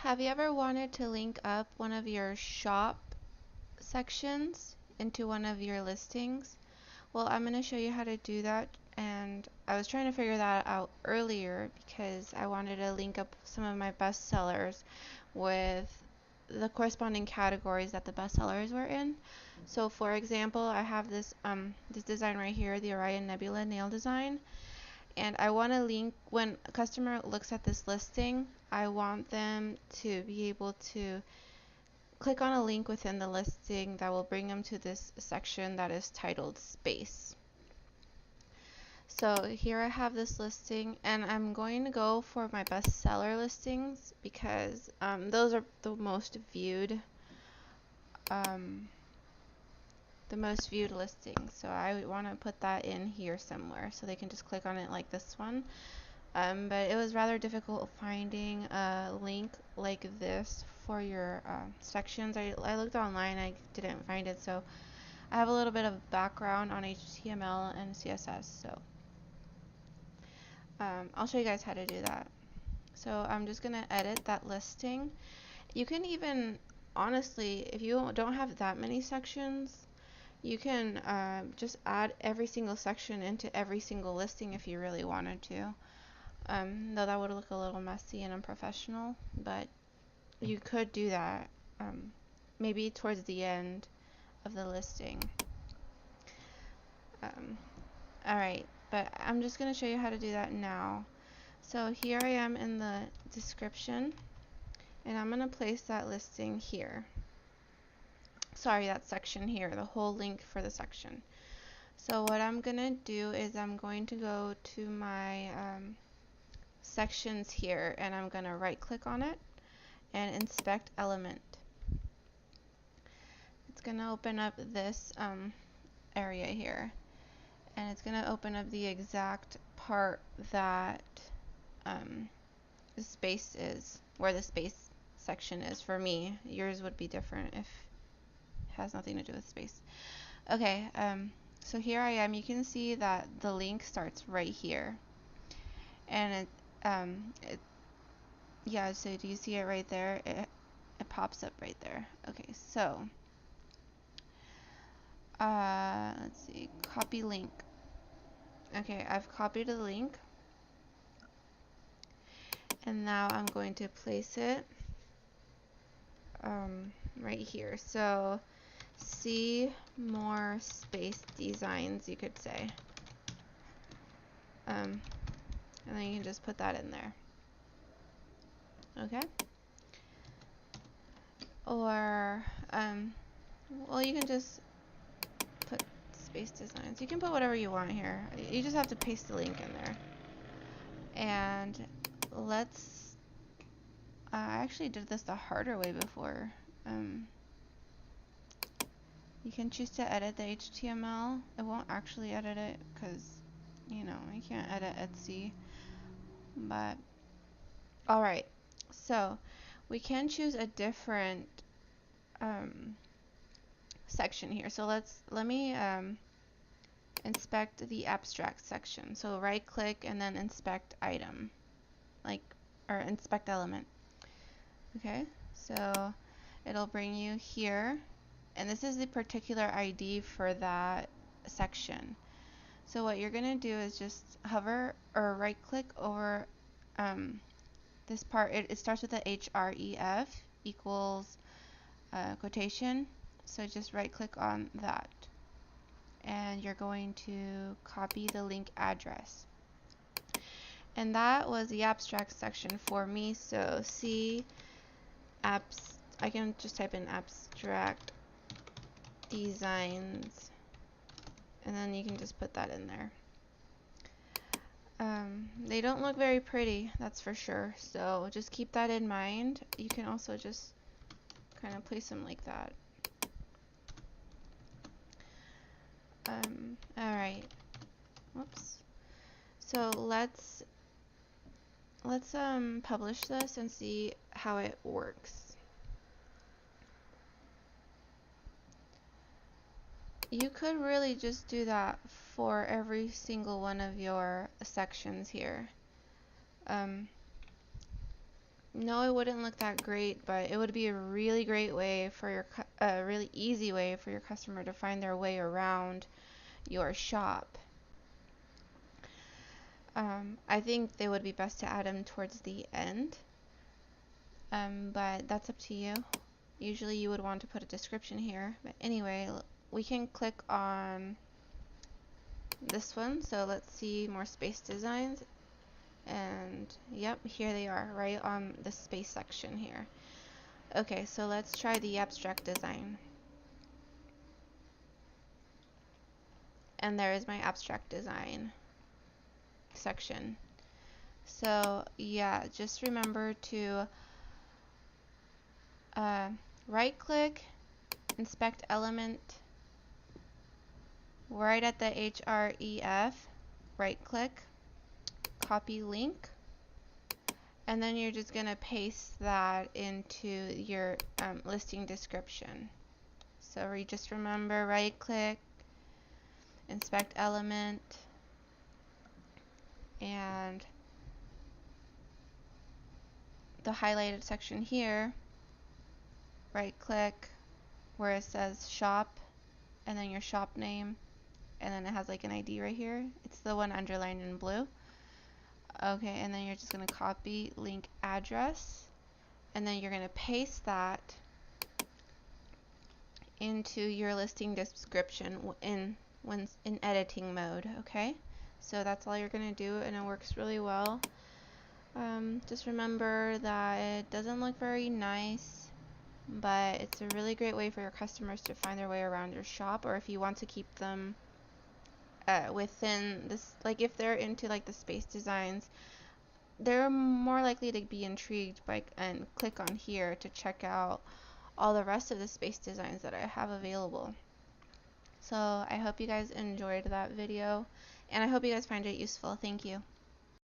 Have you ever wanted to link up one of your shop sections into one of your listings? Well, I'm going to show you how to do that, and I was trying to figure that out earlier because I wanted to link up some of my best sellers with the corresponding categories that the best sellers were in. So for example, I have this design right here, the Orion Nebula nail design. And I want to link, when a customer looks at this listing, I want them to be able to click on a link within the listing that will bring them to this section that is titled Space. So here I have this listing, and I'm going to go for my bestseller listings because those are the most viewed listings. So I want to put that in here somewhere so they can just click on it like this one. But it was rather difficult finding a link like this for your sections. I looked online, I didn't find it, so I have a little bit of background on HTML and CSS, so I'll show you guys how to do that. So I'm just going to edit that listing. You can even, honestly, if you don't have that many sections, you can just add every single section into every single listing if you really wanted to. Though that would look a little messy and unprofessional, but you could do that maybe towards the end of the listing. Alright, but I'm just going to show you how to do that now. So here I am in the description, and I'm going to place that listing here. Sorry, that section here, the whole link for the section. So what I'm going to do is I'm going to go to my sections here, and I'm going to right click on it and inspect element. It's going to open up this area here, and it's going to open up the exact part that the space is, where the space section is for me. Yours would be different if it has nothing to do with space. Okay, so here I am. You can see that the link starts right here, and yeah, so do you see it right there? It pops up right there. Okay, so let's see, copy link. Okay, I've copied the link, and now I'm going to place it right here. So see more space designs, you could say, and then you can just put that in there. Okay, or well, you can just put space designs. You can put whatever you want here. You just have to paste the link in there. And let's I actually did this the harder way before. You can choose to edit the HTML. It won't actually edit it because, you know, I can't edit Etsy. But alright, so we can choose a different section here. So let me inspect the abstract section. So right click and then inspect item, or inspect element. Okay, so it'll bring you here, and this is the particular ID for that section. So what you're gonna do is just hover or right click over this part. It starts with a href equals quotation, so just right click on that, and you're going to copy the link address. And that was the abstract section for me. So see apps, I can just type in abstract designs, and then you can just put that in there. They don't look very pretty, that's for sure, so just keep that in mind. You can also just kind of place them like that. Alright, whoops. So let's publish this and see how it works. You could really just do that for every single one of your sections here. No, it wouldn't look that great, but it would be a really great way for your really easy way for your customer to find their way around your shop. I think they would be best to add them towards the end, but that's up to you. Usually you would want to put a description here, but anyway, we can click on this one. So let's see more space designs, and yep, here they are right on the space section here. Okay, so let's try the abstract design. And there is my abstract design section. So yeah, just remember to right click, inspect element, right at the href, right click, copy link, and then you're just going to paste that into your listing description. So just remember, right click, inspect element, and the highlighted section here, right click where it says shop, and then your shop name, and then it has like an ID right here. It's the one underlined in blue. Okay, and then you're just going to copy link address, and then you're going to paste that into your listing description in editing mode. Okay, so that's all you're going to do, and it works really well. Just remember that it doesn't look very nice, but it's a really great way for your customers to find their way around your shop, or if you want to keep them within this, like if they're into like the space designs, they're more likely to be intrigued by and click on here to check out all the rest of the space designs that I have available. So I hope you guys enjoyed that video, and I hope you guys find it useful. Thank you.